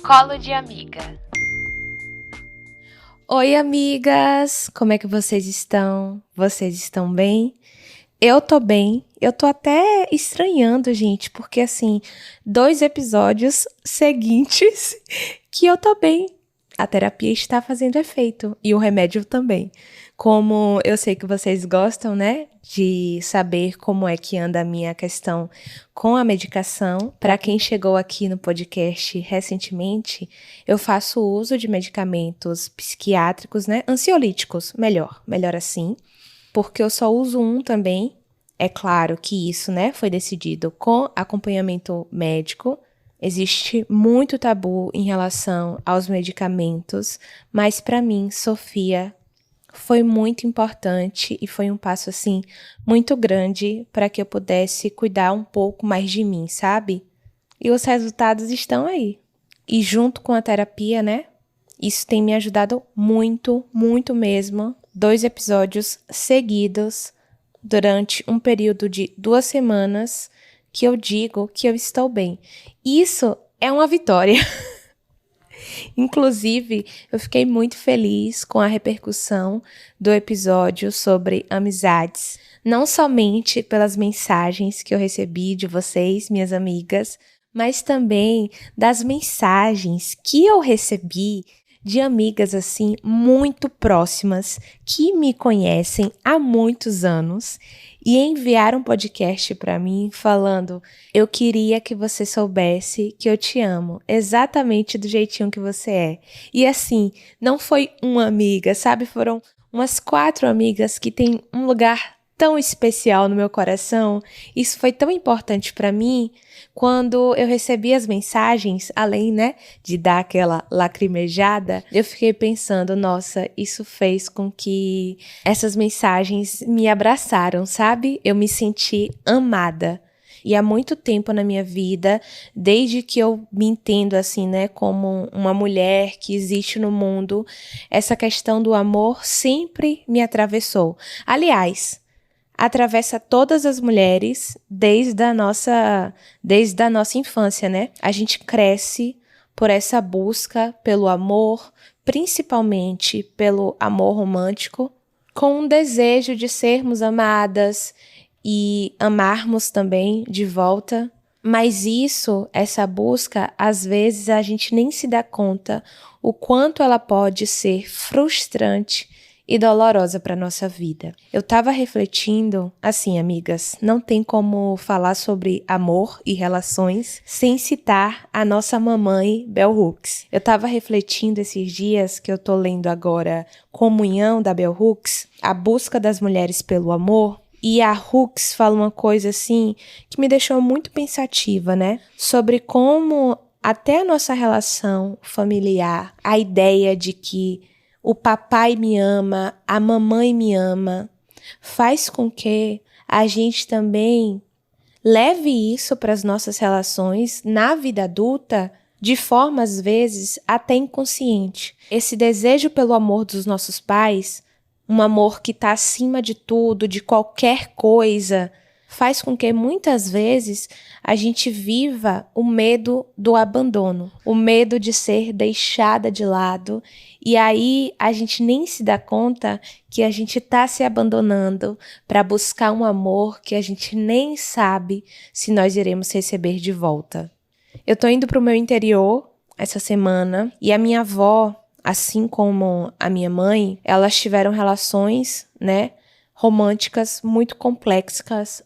Colo de amiga. Oi, amigas! Como é que vocês estão? Vocês estão bem? Eu tô bem. Eu tô até estranhando, gente, porque assim, 2 episódios seguintes que eu tô bem. A terapia está fazendo efeito e o remédio também. Como eu sei que vocês gostam, né, de saber como é que anda a minha questão com a medicação. Para quem chegou aqui no podcast recentemente, eu faço uso de medicamentos psiquiátricos, né, ansiolíticos, melhor assim, porque eu só uso um também. É claro que isso, né, foi decidido com acompanhamento médico. Existe muito tabu em relação aos medicamentos, mas para mim, Sofia, foi muito importante e foi um passo assim muito grande para que eu pudesse cuidar um pouco mais de mim, sabe? E os resultados estão aí. E junto com a terapia, né? Isso tem me ajudado muito, muito mesmo. 2 episódios seguidos durante um período de 2 semanas que eu digo que eu estou bem. Isso é uma vitória. Inclusive, eu fiquei muito feliz com a repercussão do episódio sobre amizades. Não somente pelas mensagens que eu recebi de vocês, minhas amigas, mas também das mensagens que eu recebi de amigas assim muito próximas que me conhecem há muitos anos e enviaram um podcast para mim falando: eu queria que você soubesse que eu te amo, exatamente do jeitinho que você é. E assim, não foi uma amiga, sabe? Foram umas 4 amigas que têm um lugar tão especial no meu coração. Isso foi tão importante para mim. Quando eu recebi as mensagens, além, né, de dar aquela lacrimejada, eu fiquei pensando, nossa, isso fez com que essas mensagens me abraçaram, sabe? Eu me senti amada. E há muito tempo na minha vida, desde que eu me entendo assim, né, como uma mulher que existe no mundo, essa questão do amor sempre me atravessou. Aliás, atravessa todas as mulheres desde a nossa infância, né? A gente cresce por essa busca pelo amor, principalmente pelo amor romântico, com um desejo de sermos amadas e amarmos também de volta. Mas essa busca, às vezes a gente nem se dá conta o quanto ela pode ser frustrante e dolorosa para nossa vida. Eu tava refletindo, assim, amigas, não tem como falar sobre amor e relações sem citar a nossa mamãe Bell Hooks. Eu tava refletindo esses dias que eu tô lendo agora Comunhão da Bell Hooks, A Busca das Mulheres pelo Amor, e a Hooks fala uma coisa assim que me deixou muito pensativa, né? Sobre como até a nossa relação familiar, a ideia de que o papai me ama, a mamãe me ama, faz com que a gente também leve isso para as nossas relações na vida adulta de forma, às vezes, até inconsciente. Esse desejo pelo amor dos nossos pais, um amor que está acima de tudo, de qualquer coisa, faz com que muitas vezes a gente viva o medo do abandono, o medo de ser deixada de lado, e aí a gente nem se dá conta que a gente está se abandonando para buscar um amor que a gente nem sabe se nós iremos receber de volta. Eu tô indo pro meu interior essa semana e a minha avó, assim como a minha mãe, elas tiveram relações, né, românticas muito complexas,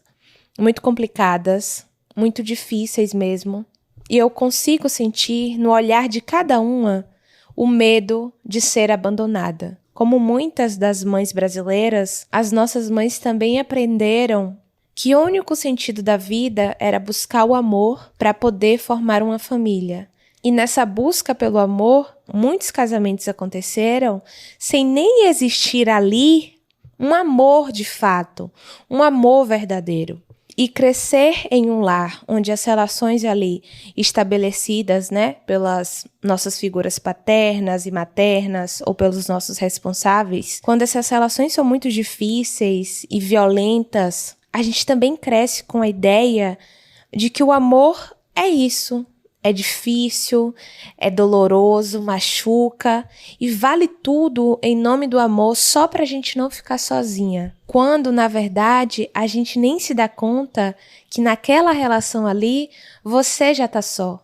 muito complicadas, muito difíceis mesmo. E eu consigo sentir no olhar de cada uma o medo de ser abandonada. Como muitas das mães brasileiras, as nossas mães também aprenderam que o único sentido da vida era buscar o amor para poder formar uma família. E nessa busca pelo amor, muitos casamentos aconteceram sem nem existir ali um amor de fato, um amor verdadeiro. E crescer em um lar onde as relações ali estabelecidas, né, pelas nossas figuras paternas e maternas ou pelos nossos responsáveis, quando essas relações são muito difíceis e violentas, a gente também cresce com a ideia de que o amor é isso, é difícil, é doloroso, machuca e vale tudo em nome do amor só pra gente não ficar sozinha. Quando, na verdade, a gente nem se dá conta que naquela relação ali, você já tá só.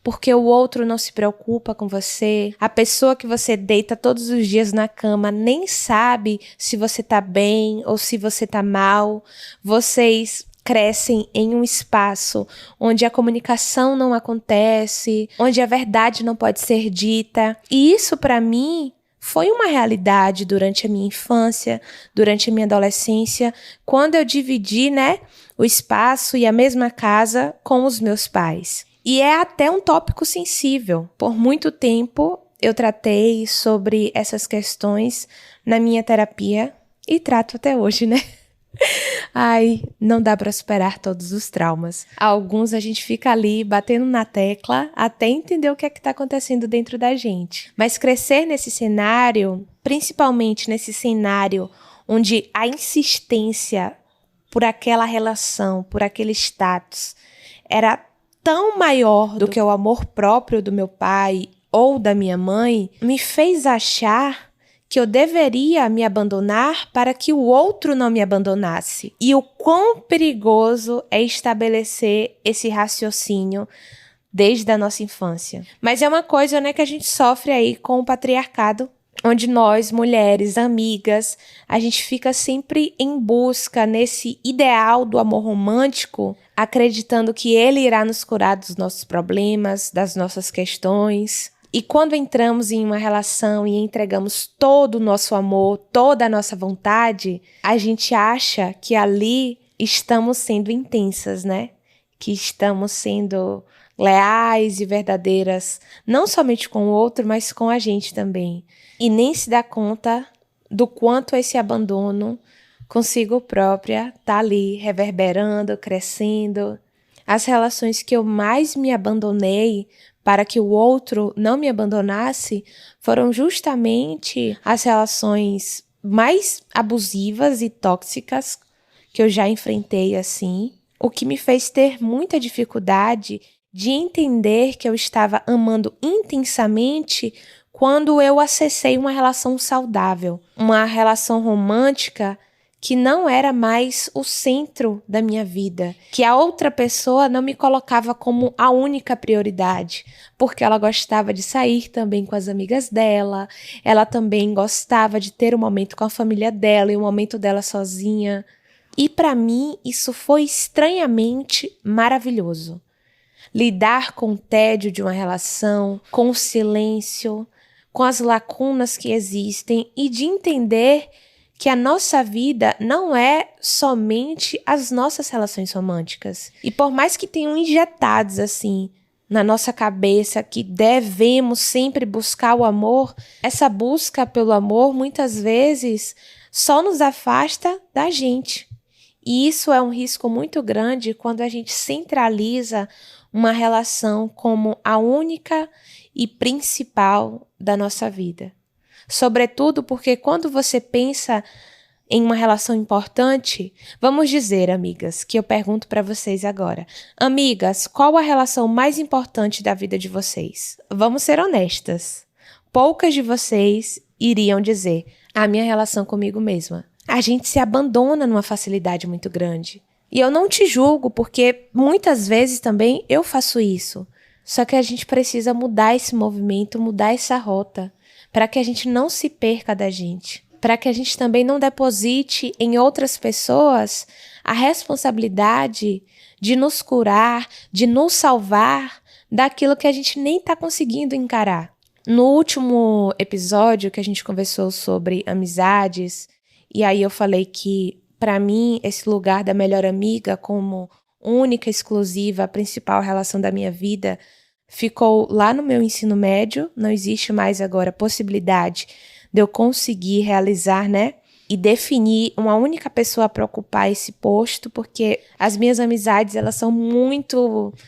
Porque o outro não se preocupa com você, a pessoa que você deita todos os dias na cama nem sabe se você tá bem ou se você tá mal. Vocês crescem em um espaço onde a comunicação não acontece, onde a verdade não pode ser dita. E isso, para mim, foi uma realidade durante a minha infância, durante a minha adolescência, quando eu dividi, o espaço e a mesma casa com os meus pais. E é até um tópico sensível. Por muito tempo, eu tratei sobre essas questões na minha terapia e trato até hoje, Ai, não dá para superar todos os traumas. Alguns a gente fica ali batendo na tecla até entender o que é que está acontecendo dentro da gente. Mas crescer nesse cenário, principalmente nesse cenário onde a insistência por aquela relação, por aquele status, era tão maior do que o amor próprio do meu pai ou da minha mãe, me fez achar que eu deveria me abandonar para que o outro não me abandonasse. E o quão perigoso é estabelecer esse raciocínio desde a nossa infância. Mas é uma coisa, que a gente sofre aí com o patriarcado, onde nós, mulheres, amigas, a gente fica sempre em busca nesse ideal do amor romântico, acreditando que ele irá nos curar dos nossos problemas, das nossas questões. E quando entramos em uma relação e entregamos todo o nosso amor, toda a nossa vontade, a gente acha que ali estamos sendo intensas, Que estamos sendo leais e verdadeiras, não somente com o outro, mas com a gente também. E nem se dá conta do quanto esse abandono consigo própria tá ali reverberando, crescendo. As relações que eu mais me abandonei para que o outro não me abandonasse, foram justamente as relações mais abusivas e tóxicas que eu já enfrentei assim, o que me fez ter muita dificuldade de entender que eu estava amando intensamente quando eu acessei uma relação saudável, uma relação romântica que não era mais o centro da minha vida, que a outra pessoa não me colocava como a única prioridade, porque ela gostava de sair também com as amigas dela, ela também gostava de ter um momento com a família dela e um momento dela sozinha. E para mim isso foi estranhamente maravilhoso. Lidar com o tédio de uma relação, com o silêncio, com as lacunas que existem e de entender que a nossa vida não é somente as nossas relações românticas. E por mais que tenham injetados assim na nossa cabeça que devemos sempre buscar o amor, essa busca pelo amor muitas vezes só nos afasta da gente. E isso é um risco muito grande quando a gente centraliza uma relação como a única e principal da nossa vida. Sobretudo porque quando você pensa em uma relação importante, vamos dizer, amigas, que eu pergunto para vocês agora. Amigas, qual a relação mais importante da vida de vocês? Vamos ser honestas. Poucas de vocês iriam dizer a minha relação comigo mesma. A gente se abandona numa facilidade muito grande. E eu não te julgo, porque muitas vezes também eu faço isso. Só que a gente precisa mudar esse movimento, mudar essa rota, para que a gente não se perca da gente, para que a gente também não deposite em outras pessoas a responsabilidade de nos curar, de nos salvar daquilo que a gente nem está conseguindo encarar. No último episódio que a gente conversou sobre amizades, e aí eu falei que, para mim, esse lugar da melhor amiga como única, exclusiva, principal relação da minha vida, ficou lá no meu ensino médio, não existe mais agora a possibilidade de eu conseguir realizar, e definir uma única pessoa para ocupar esse posto, porque as minhas amizades, elas são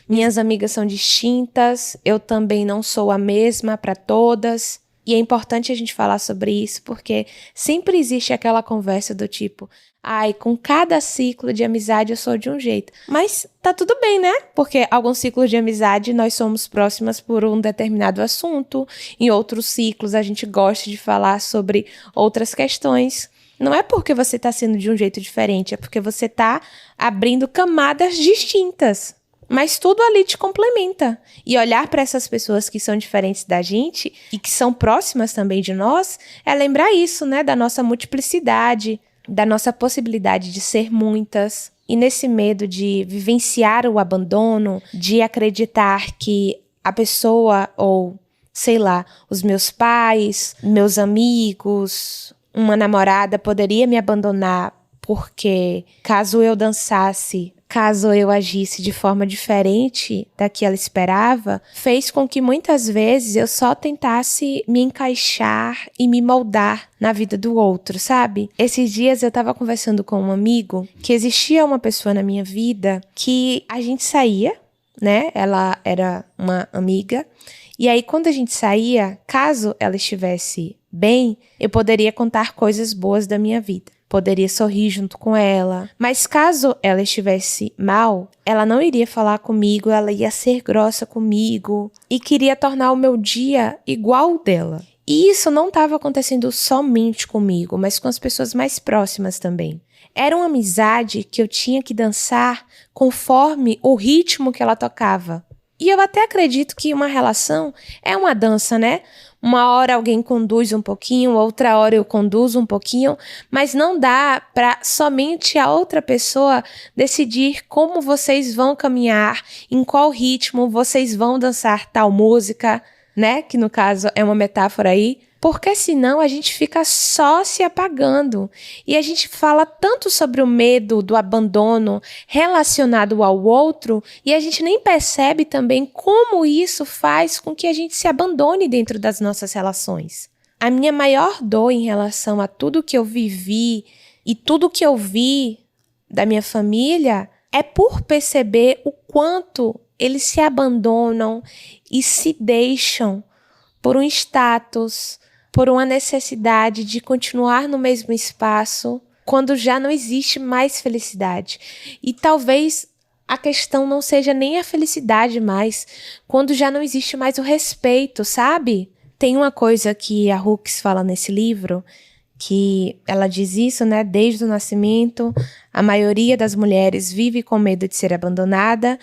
minhas amigas são distintas, eu também não sou a mesma para todas, E é importante a gente falar sobre isso porque sempre existe aquela conversa do tipo, ai, com cada ciclo de amizade eu sou de um jeito. Mas tá tudo bem, né? Porque alguns ciclos de amizade nós somos próximas por um determinado assunto. Em outros ciclos a gente gosta de falar sobre outras questões. Não é porque você tá sendo de um jeito diferente, é porque você tá abrindo camadas distintas. Mas tudo ali te complementa. E olhar para essas pessoas que são diferentes da gente e que são próximas também de nós, é lembrar isso, né? Da nossa multiplicidade, da nossa possibilidade de ser muitas. E nesse medo de vivenciar o abandono, de acreditar que a pessoa ou, sei lá, os meus pais, meus amigos, uma namorada poderia me abandonar porque caso eu dançasse, caso eu agisse de forma diferente da que ela esperava, fez com que muitas vezes eu só tentasse me encaixar e me moldar na vida do outro, sabe? Esses dias eu tava conversando com um amigo que existia uma pessoa na minha vida que a gente saía, né? Ela era uma amiga. E aí, quando a gente saía, caso ela estivesse bem, eu poderia contar coisas boas da minha vida. Poderia sorrir junto com ela. Mas caso ela estivesse mal, ela não iria falar comigo, ela ia ser grossa comigo e queria tornar o meu dia igual ao dela. E isso não estava acontecendo somente comigo, mas com as pessoas mais próximas também. Era uma amizade que eu tinha que dançar conforme o ritmo que ela tocava. E eu até acredito que uma relação é uma dança, né? Uma hora alguém conduz um pouquinho, outra hora eu conduzo um pouquinho, mas não dá para somente a outra pessoa decidir como vocês vão caminhar, em qual ritmo vocês vão dançar tal música, né? Que no caso é uma metáfora aí. Porque senão a gente fica só se apagando. E a gente fala tanto sobre o medo do abandono relacionado ao outro e a gente nem percebe também como isso faz com que a gente se abandone dentro das nossas relações. A minha maior dor em relação a tudo que eu vivi e tudo que eu vi da minha família é por perceber o quanto eles se abandonam e se deixam por um status, por uma necessidade de continuar no mesmo espaço, quando já não existe mais felicidade. E talvez a questão não seja nem a felicidade mais, quando já não existe mais o respeito, sabe? Tem uma coisa que a Hooks fala nesse livro, que ela diz isso, né? Desde o nascimento, a maioria das mulheres vive com medo de ser abandonada,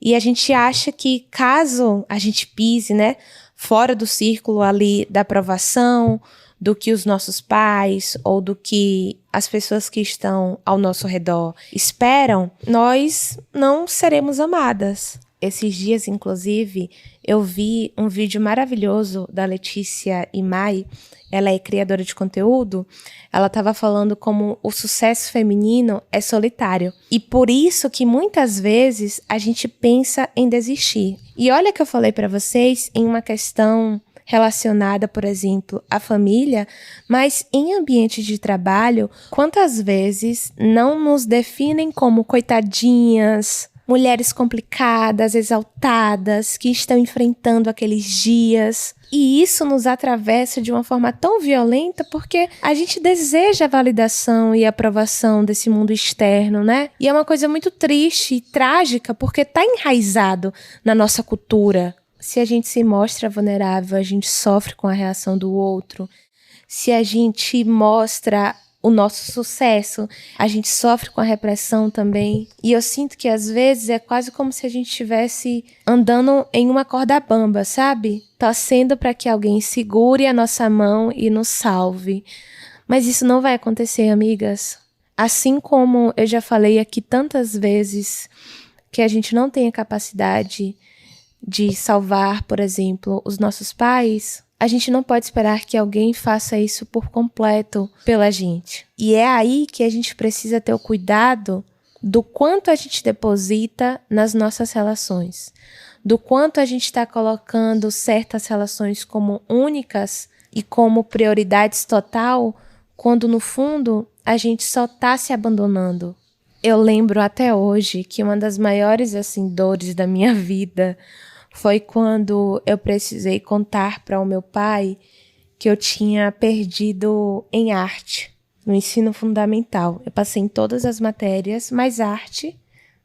e a gente acha que caso a gente pise, né, fora do círculo ali da aprovação, do que os nossos pais ou do que as pessoas que estão ao nosso redor esperam, nós não seremos amadas. Esses dias, inclusive, eu vi um vídeo maravilhoso da Letícia Imai. Ela é criadora de conteúdo. Ela estava falando como o sucesso feminino é solitário. E por isso que muitas vezes a gente pensa em desistir. E olha que eu falei para vocês em uma questão relacionada, por exemplo, à família, mas em ambiente de trabalho, quantas vezes não nos definem como coitadinhas, mulheres complicadas, exaltadas, que estão enfrentando aqueles dias. E isso nos atravessa de uma forma tão violenta porque a gente deseja a validação e a aprovação desse mundo externo, né? E é uma coisa muito triste e trágica porque está enraizado na nossa cultura. Se a gente se mostra vulnerável, a gente sofre com a reação do outro. Se a gente mostra o nosso sucesso, a gente sofre com a repressão também. E eu sinto que às vezes é quase como se a gente estivesse andando em uma corda bamba, sabe? Torcendo para que alguém segure a nossa mão e nos salve. Mas isso não vai acontecer, amigas. Assim como eu já falei aqui tantas vezes que a gente não tem a capacidade de salvar, por exemplo, os nossos pais, a gente não pode esperar que alguém faça isso por completo pela gente. E é aí que a gente precisa ter o cuidado do quanto a gente deposita nas nossas relações, do quanto a gente está colocando certas relações como únicas e como prioridades total, quando no fundo a gente só está se abandonando. Eu lembro até hoje que uma das maiores dores da minha vida foi quando eu precisei contar para o meu pai que eu tinha perdido em arte, no ensino fundamental. Eu passei em todas as matérias, mas arte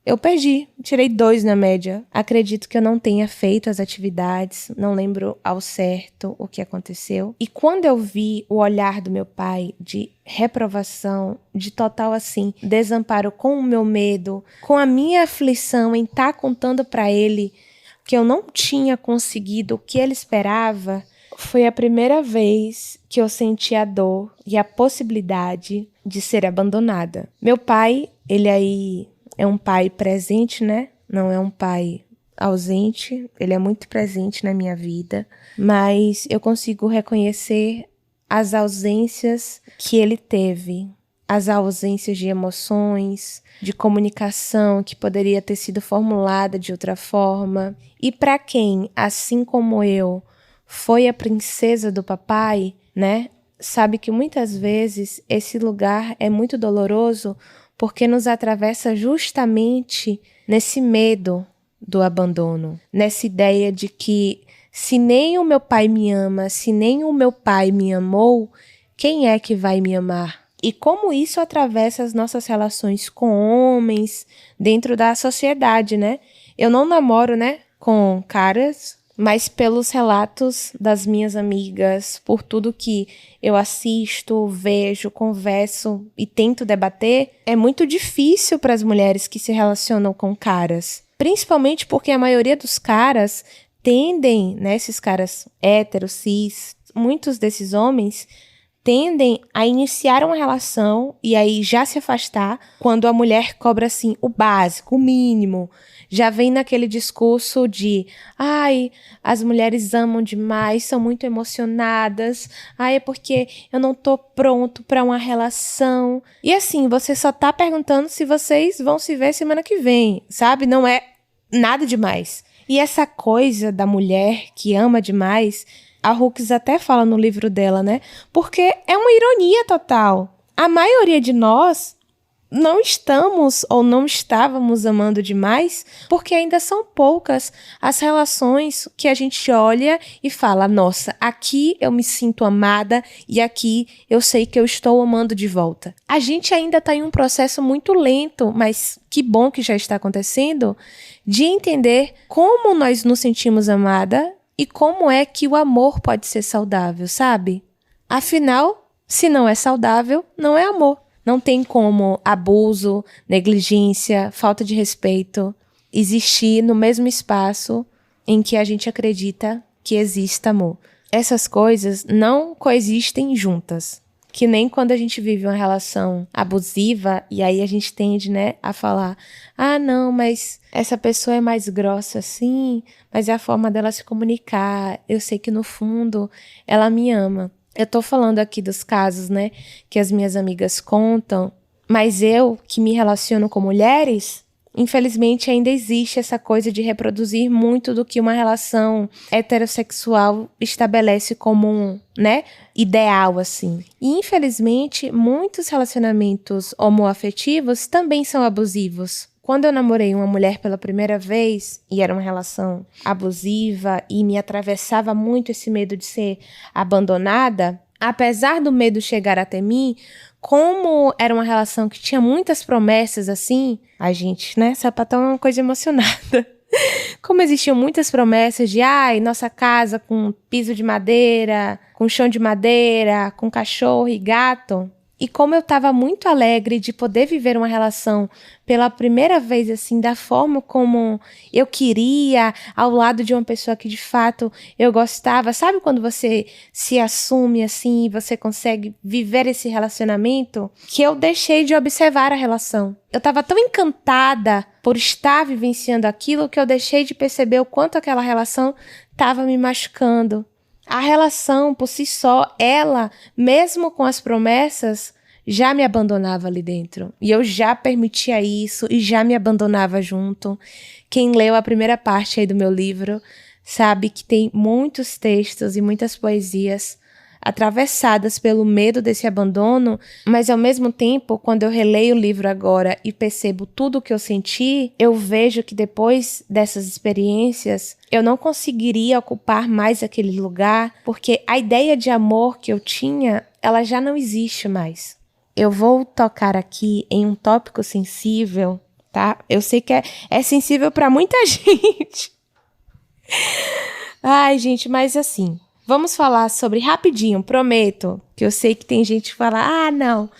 eu perdi, tirei 2 na média. Acredito que eu não tenha feito as atividades, não lembro ao certo o que aconteceu. E quando eu vi o olhar do meu pai de reprovação, de total assim, desamparo com o meu medo, com a minha aflição em estar contando para ele que eu não tinha conseguido o que ele esperava, foi a primeira vez que eu senti a dor e a possibilidade de ser abandonada. Meu pai, ele aí é um pai presente, né? Não é um pai ausente. Ele é muito presente na minha vida. Mas eu consigo reconhecer as ausências que ele teve. As ausências de emoções, de comunicação que poderia ter sido formulada de outra forma. E para quem, assim como eu, foi a princesa do papai, né? Sabe que muitas vezes esse lugar é muito doloroso porque nos atravessa justamente nesse medo do abandono, nessa ideia de que se nem o meu pai me ama, se nem o meu pai me amou, quem é que vai me amar? E como isso atravessa as nossas relações com homens dentro da sociedade, né? Eu não namoro, né, com caras, mas pelos relatos das minhas amigas, por tudo que eu assisto, vejo, converso e tento debater, é muito difícil para as mulheres que se relacionam com caras. Principalmente porque a maioria dos caras tendem, né, esses caras héteros, cis, muitos desses homens tendem a iniciar uma relação e aí já se afastar quando a mulher cobra assim o básico, o mínimo. Já vem naquele discurso de ai, as mulheres amam demais, são muito emocionadas, ai, é porque eu não tô pronto para uma relação. E assim, você só tá perguntando se vocês vão se ver semana que vem, sabe? Não é nada demais. E essa coisa da mulher que ama demais, a Hooks até fala no livro dela, né? Porque é uma ironia total. A maioria de nós não estamos ou não estávamos amando demais porque ainda são poucas as relações que a gente olha e fala, nossa, aqui eu me sinto amada e aqui eu sei que eu estou amando de volta. A gente ainda está em um processo muito lento, mas que bom que já está acontecendo, de entender como nós nos sentimos amada e como é que o amor pode ser saudável, sabe? Afinal, se não é saudável, não é amor. Não tem como abuso, negligência, falta de respeito existir no mesmo espaço em que a gente acredita que exista amor. Essas coisas não coexistem juntas. Que nem quando a gente vive uma relação abusiva e aí a gente tende, né, a falar ah, não, mas essa pessoa é mais grossa assim, mas é a forma dela se comunicar. Eu sei que no fundo ela me ama. Eu tô falando aqui dos casos, né, que as minhas amigas contam, mas eu, que me relaciono com mulheres, infelizmente ainda existe essa coisa de reproduzir muito do que uma relação heterossexual estabelece como um, né, ideal, assim. E infelizmente, muitos relacionamentos homoafetivos também são abusivos. Quando eu namorei uma mulher pela primeira vez, e era uma relação abusiva, e me atravessava muito esse medo de ser abandonada, apesar do medo chegar até mim, como era uma relação que tinha muitas promessas assim, a gente, né, sapatão é uma coisa emocionada. Como existiam muitas promessas de, ai, nossa casa com piso de madeira, com chão de madeira, com cachorro e gato. E como eu estava muito alegre de poder viver uma relação pela primeira vez, assim, da forma como eu queria, ao lado de uma pessoa que de fato eu gostava. Sabe quando você se assume assim e você consegue viver esse relacionamento? Que eu deixei de observar a relação. Eu estava tão encantada por estar vivenciando aquilo que eu deixei de perceber o quanto aquela relação estava me machucando. A relação, por si só, ela, mesmo com as promessas, já me abandonava ali dentro. E eu já permitia isso e já me abandonava junto. Quem leu a primeira parte aí do meu livro sabe que tem muitos textos e muitas poesias atravessadas pelo medo desse abandono, mas ao mesmo tempo, quando eu releio o livro agora e percebo tudo o que eu senti, eu vejo que depois dessas experiências, eu não conseguiria ocupar mais aquele lugar, porque a ideia de amor que eu tinha, ela já não existe mais. Eu vou tocar aqui em um tópico sensível, tá? Eu sei que é sensível para muita gente. Ai, gente, mas assim, vamos falar sobre rapidinho, prometo, que eu sei que tem gente que fala, não,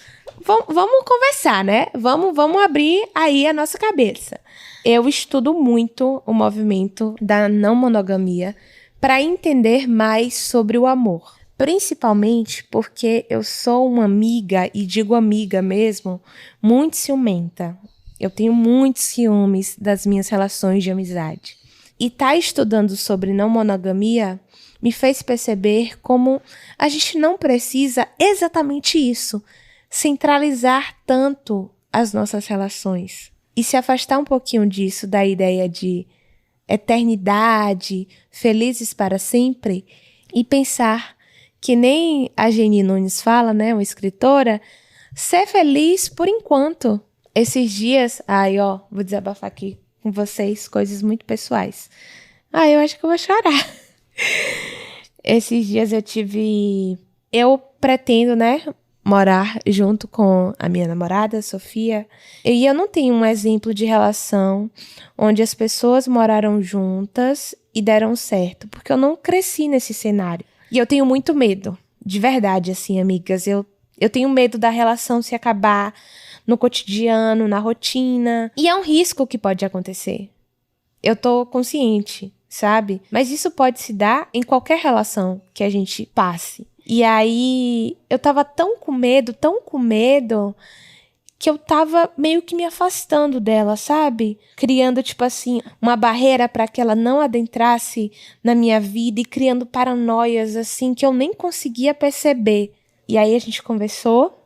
vamos conversar, né? Vamos abrir aí a nossa cabeça. Eu estudo muito o movimento da não monogamia para entender mais sobre o amor. Principalmente porque eu sou uma amiga, e digo amiga mesmo, muito ciumenta. Eu tenho muitos ciúmes das minhas relações de amizade. E estudando sobre não monogamia me fez perceber como a gente não precisa exatamente isso, centralizar tanto as nossas relações e se afastar um pouquinho disso, da ideia de eternidade, felizes para sempre, e pensar que nem a Geni Nunes fala, né, uma escritora, ser feliz por enquanto. Esses dias, vou desabafar aqui com vocês, coisas muito pessoais. Eu acho que eu vou chorar. Esses dias eu pretendo, né, morar junto com a minha namorada, Sofia, e eu não tenho um exemplo de relação onde as pessoas moraram juntas e deram certo, porque eu não cresci nesse cenário. E eu tenho muito medo, de verdade, assim, amigas. Eu tenho medo da relação se acabar no cotidiano, na rotina. E é um risco que pode acontecer. Eu tô consciente, sabe? Mas isso pode se dar em qualquer relação que a gente passe. E aí, eu tava tão com medo, que eu tava meio que me afastando dela, sabe? Criando, tipo assim, uma barreira para que ela não adentrasse na minha vida e criando paranoias, assim, que eu nem conseguia perceber. E aí a gente conversou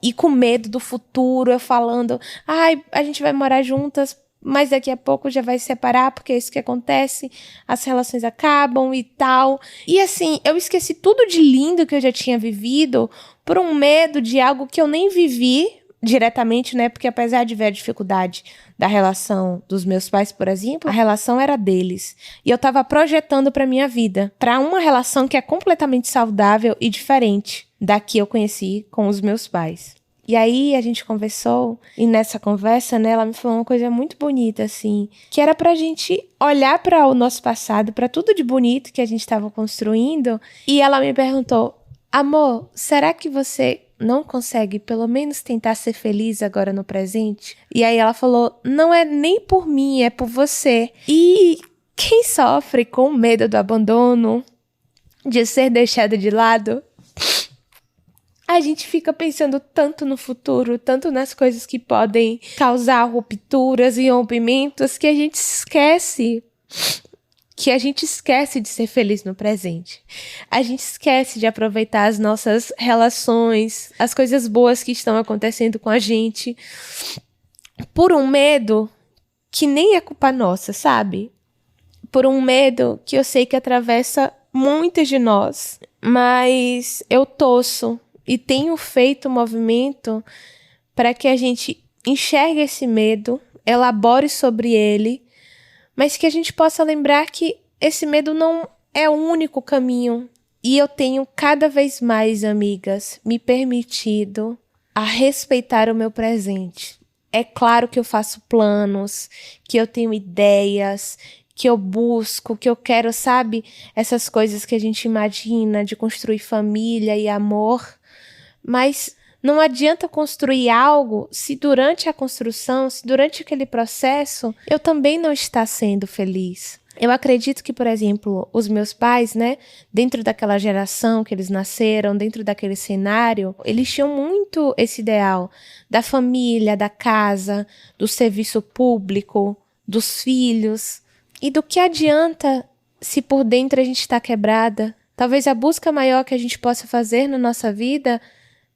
e com medo do futuro, eu falando, a gente vai morar juntas, mas daqui a pouco já vai se separar, porque é isso que acontece, as relações acabam e tal. E assim, eu esqueci tudo de lindo que eu já tinha vivido por um medo de algo que eu nem vivi diretamente, né? Porque apesar de ver a dificuldade da relação dos meus pais, por exemplo, a relação era deles. E eu tava projetando pra minha vida, pra uma relação que é completamente saudável e diferente da que eu conheci com os meus pais. E aí a gente conversou, e nessa conversa, né, ela me falou uma coisa muito bonita, assim, que era pra gente olhar para o nosso passado, pra tudo de bonito que a gente estava construindo, e ela me perguntou, amor, será que você não consegue pelo menos tentar ser feliz agora no presente? E aí ela falou, não é nem por mim, é por você. E quem sofre com medo do abandono, de ser deixado de lado, a gente fica pensando tanto no futuro, tanto nas coisas que podem causar rupturas e rompimentos, que a gente esquece de ser feliz no presente. A gente esquece de aproveitar as nossas relações, as coisas boas que estão acontecendo com a gente, por um medo que nem é culpa nossa, sabe? Por um medo que eu sei que atravessa muitas de nós, mas eu torço e tenho feito movimento para que a gente enxergue esse medo, elabore sobre ele, mas que a gente possa lembrar que esse medo não é o único caminho. E eu tenho cada vez mais, amigas, me permitido a respeitar o meu presente. É claro que eu faço planos, que eu tenho ideias, que eu busco, que eu quero, sabe? Essas coisas que a gente imagina de construir família e amor. Mas não adianta construir algo se durante a construção, se durante aquele processo, eu também não estar sendo feliz. Eu acredito que, por exemplo, os meus pais, né, dentro daquela geração que eles nasceram, dentro daquele cenário, eles tinham muito esse ideal da família, da casa, do serviço público, dos filhos. E do que adianta se por dentro a gente está quebrada? Talvez a busca maior que a gente possa fazer na nossa vida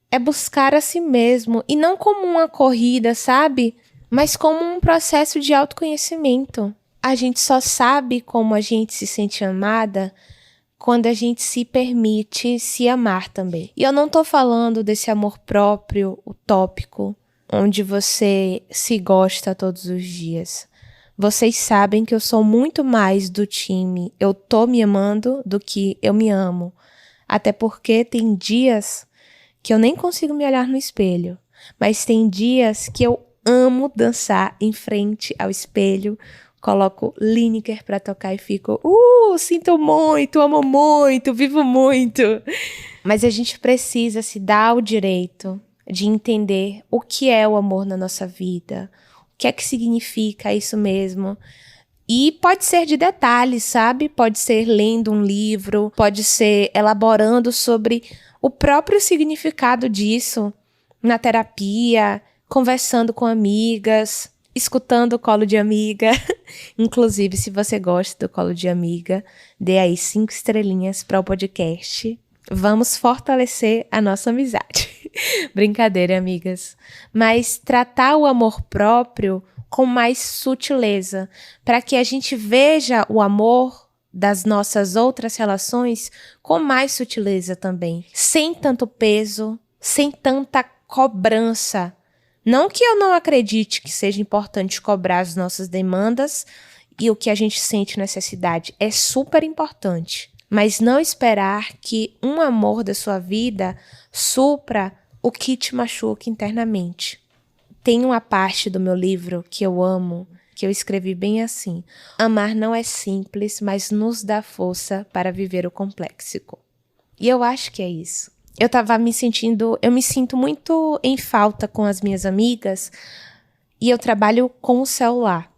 é buscar a si mesmo, e não como uma corrida, sabe? Mas como um processo de autoconhecimento. A gente só sabe como a gente se sente amada quando a gente se permite se amar também. E eu não tô falando desse amor próprio, utópico, onde você se gosta todos os dias. Vocês sabem que eu sou muito mais do time eu tô me amando do que eu me amo. Até porque tem dias que eu nem consigo me olhar no espelho. Mas tem dias que eu amo dançar em frente ao espelho. Coloco Lineker pra tocar e fico, sinto muito, amo muito, vivo muito. Mas a gente precisa se dar o direito de entender o que é o amor na nossa vida. O que é que significa isso mesmo? E pode ser de detalhes, sabe? Pode ser lendo um livro, pode ser elaborando sobre o próprio significado disso na terapia, conversando com amigas, escutando o Colo de Amiga. Inclusive, se você gosta do Colo de Amiga, dê aí 5 estrelinhas para o podcast. Vamos fortalecer a nossa amizade. Brincadeira, amigas. Mas tratar o amor próprio com mais sutileza, para que a gente veja o amor das nossas outras relações com mais sutileza também. Sem tanto peso, sem tanta cobrança. Não que eu não acredite que seja importante cobrar as nossas demandas e o que a gente sente necessidade. É super importante. Mas não esperar que um amor da sua vida supra o que te machuca internamente. Tem uma parte do meu livro que eu amo, que eu escrevi bem assim. Amar não é simples, mas nos dá força para viver o complexo. E eu acho que é isso. Eu me sinto muito em falta com as minhas amigas e eu trabalho com o celular.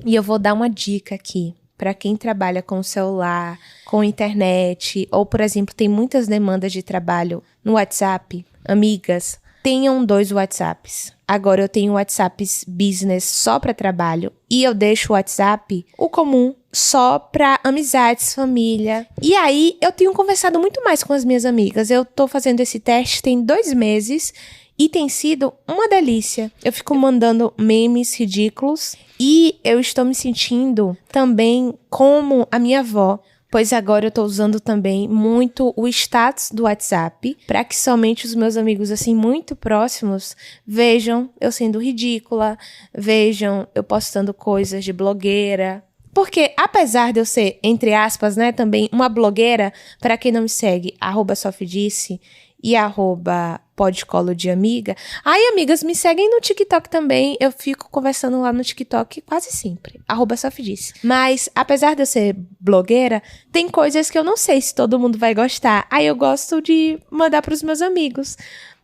E eu vou dar uma dica aqui para quem trabalha com o celular, com internet, ou, por exemplo, tem muitas demandas de trabalho no WhatsApp. Amigas, tenham 2 WhatsApps. Agora eu tenho WhatsApps business só para trabalho e eu deixo o WhatsApp, o comum, só para amizades, família. E aí eu tenho conversado muito mais com as minhas amigas. Eu tô fazendo esse teste tem 2 meses e tem sido uma delícia. Eu fico mandando memes ridículos e eu estou me sentindo também como a minha avó. Pois agora eu tô usando também muito o status do WhatsApp para que somente os meus amigos, assim, muito próximos vejam eu sendo ridícula, vejam eu postando coisas de blogueira. Porque apesar de eu ser, entre aspas, né, também uma blogueira, para quem não me segue, @sofdisse e @podcolodeamiga. Ai, amigas, me seguem no TikTok também. Eu fico conversando lá no TikTok quase sempre. @sofdisse. Mas, apesar de eu ser blogueira, tem coisas que eu não sei se todo mundo vai gostar. Aí eu gosto de mandar pros meus amigos.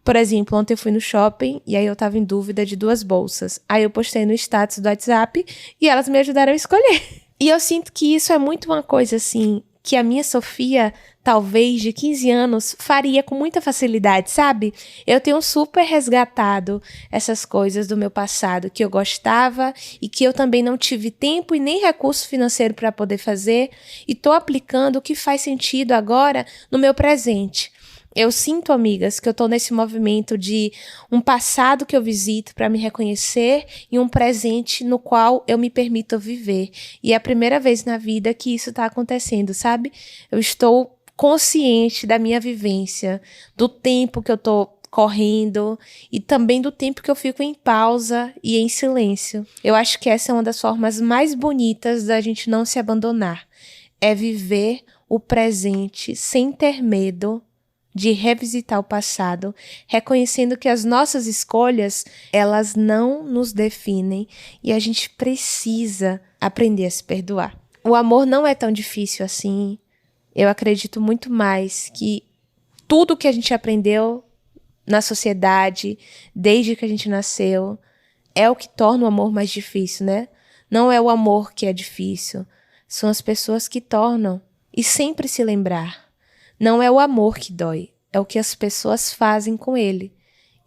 Por exemplo, ontem eu fui no shopping e aí eu tava em dúvida de 2 bolsas. Aí eu postei no status do WhatsApp e elas me ajudaram a escolher. E eu sinto que isso é muito uma coisa, assim, que a minha Sofia, talvez de 15 anos, faria com muita facilidade, sabe? Eu tenho super resgatado essas coisas do meu passado que eu gostava e que eu também não tive tempo e nem recurso financeiro para poder fazer e tô aplicando o que faz sentido agora no meu presente. Eu sinto, amigas, que eu tô nesse movimento de um passado que eu visito para me reconhecer e um presente no qual eu me permito viver. E é a primeira vez na vida que isso tá acontecendo, sabe? Eu estou consciente da minha vivência, do tempo que eu tô correndo e também do tempo que eu fico em pausa e em silêncio. Eu acho que essa é uma das formas mais bonitas da gente não se abandonar. É viver o presente sem ter medo de revisitar o passado, reconhecendo que as nossas escolhas, elas não nos definem e a gente precisa aprender a se perdoar. O amor não é tão difícil assim. Eu acredito muito mais que tudo que a gente aprendeu na sociedade, desde que a gente nasceu, é o que torna o amor mais difícil, né? Não é o amor que é difícil, são as pessoas que tornam. E sempre se lembrar. Não é o amor que dói, é o que as pessoas fazem com ele.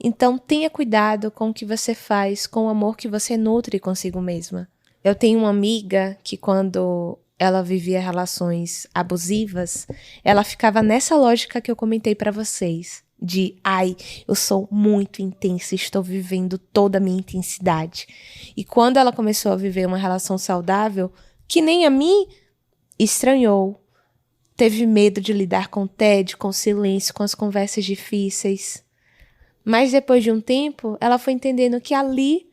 Então tenha cuidado com o que você faz, com o amor que você nutre consigo mesma. Eu tenho uma amiga que quando ela vivia relações abusivas, ela ficava nessa lógica que eu comentei pra vocês. De, eu sou muito intensa, estou vivendo toda a minha intensidade. E quando ela começou a viver uma relação saudável, que nem a mim, estranhou. teve medo de lidar com o tédio, com o silêncio, com as conversas difíceis. Mas depois de um tempo, ela foi entendendo que ali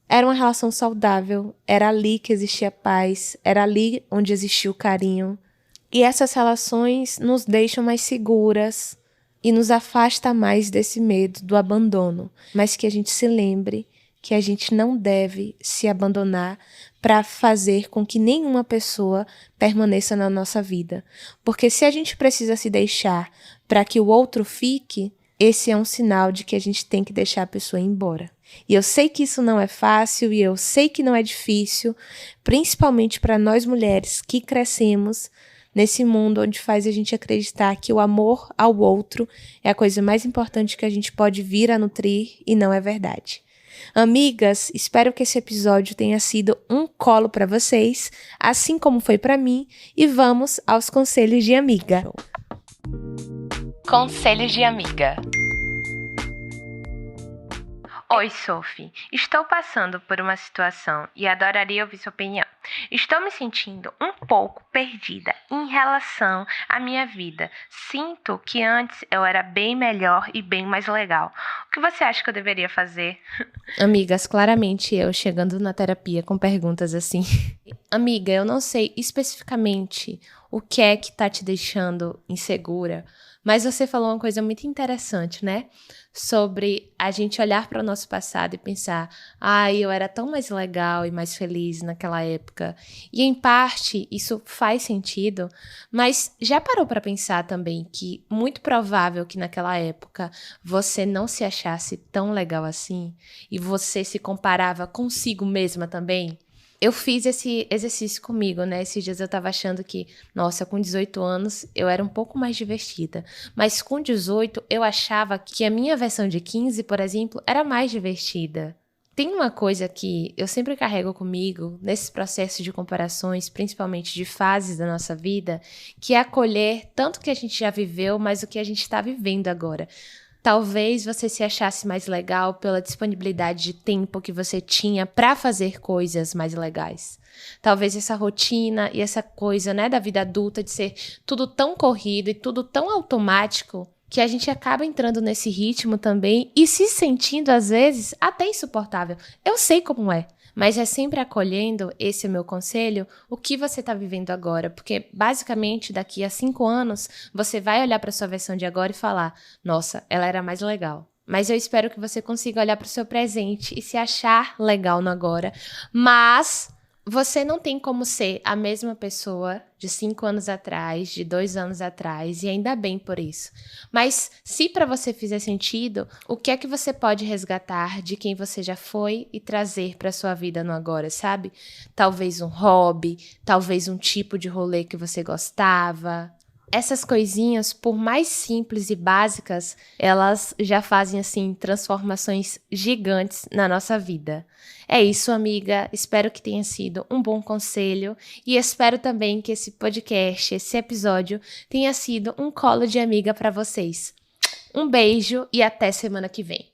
era uma relação saudável, era ali que existia paz, era ali onde existia o carinho. E essas relações nos deixam mais seguras e nos afasta mais desse medo do abandono, mas que a gente se lembre que a gente não deve se abandonar para fazer com que nenhuma pessoa permaneça na nossa vida. Porque se a gente precisa se deixar para que o outro fique, esse é um sinal de que a gente tem que deixar a pessoa ir embora. E eu sei que isso não é fácil e eu sei que não é difícil, principalmente para nós mulheres que crescemos nesse mundo onde faz a gente acreditar que o amor ao outro é a coisa mais importante que a gente pode vir a nutrir e não é verdade. Amigas, espero que esse episódio tenha sido um colo para vocês, assim como foi para mim, e vamos aos conselhos de amiga. Conselhos de amiga. Oi, Sophie. Estou passando por uma situação e adoraria ouvir sua opinião. Estou me sentindo um pouco perdida em relação à minha vida. Sinto que antes eu era bem melhor e bem mais legal. O que você acha que eu deveria fazer? Amigas, claramente eu chegando na terapia com perguntas assim. Amiga, eu não sei especificamente o que é que tá te deixando insegura, mas você falou uma coisa muito interessante, né? Sobre a gente olhar para o nosso passado e pensar, eu era tão mais legal e mais feliz naquela época. E em parte isso faz sentido, mas já parou para pensar também que muito provável que naquela época você não se achasse tão legal assim e você se comparava consigo mesma também? Eu fiz esse exercício comigo, né? Esses dias eu tava achando que, nossa, com 18 anos eu era um pouco mais divertida. Mas com 18 eu achava que a minha versão de 15, por exemplo, era mais divertida. Tem uma coisa que eu sempre carrego comigo, nesses processos de comparações, principalmente de fases da nossa vida, que é acolher tanto o que a gente já viveu, mas o que a gente está vivendo agora. Talvez você se achasse mais legal pela disponibilidade de tempo que você tinha para fazer coisas mais legais. Talvez essa rotina e essa coisa, né, da vida adulta de ser tudo tão corrido e tudo tão automático que a gente acaba entrando nesse ritmo também e se sentindo, às vezes, até insuportável. Eu sei como é. Mas é sempre acolhendo, esse é o meu conselho, o que você está vivendo agora. Porque, basicamente, daqui a 5 anos, você vai olhar para sua versão de agora e falar, nossa, ela era mais legal. Mas eu espero que você consiga olhar para o seu presente e se achar legal no agora. Mas você não tem como ser a mesma pessoa de 5 anos atrás, de 2 anos atrás, e ainda bem por isso. Mas se para você fizer sentido, o que é que você pode resgatar de quem você já foi e trazer para sua vida no agora, sabe? Talvez um hobby, talvez um tipo de rolê que você gostava. Essas coisinhas, por mais simples e básicas, elas já fazem, assim, transformações gigantes na nossa vida. É isso, amiga. Espero que tenha sido um bom conselho e espero também que esse podcast, esse episódio, tenha sido um colo de amiga para vocês. Um beijo e até semana que vem.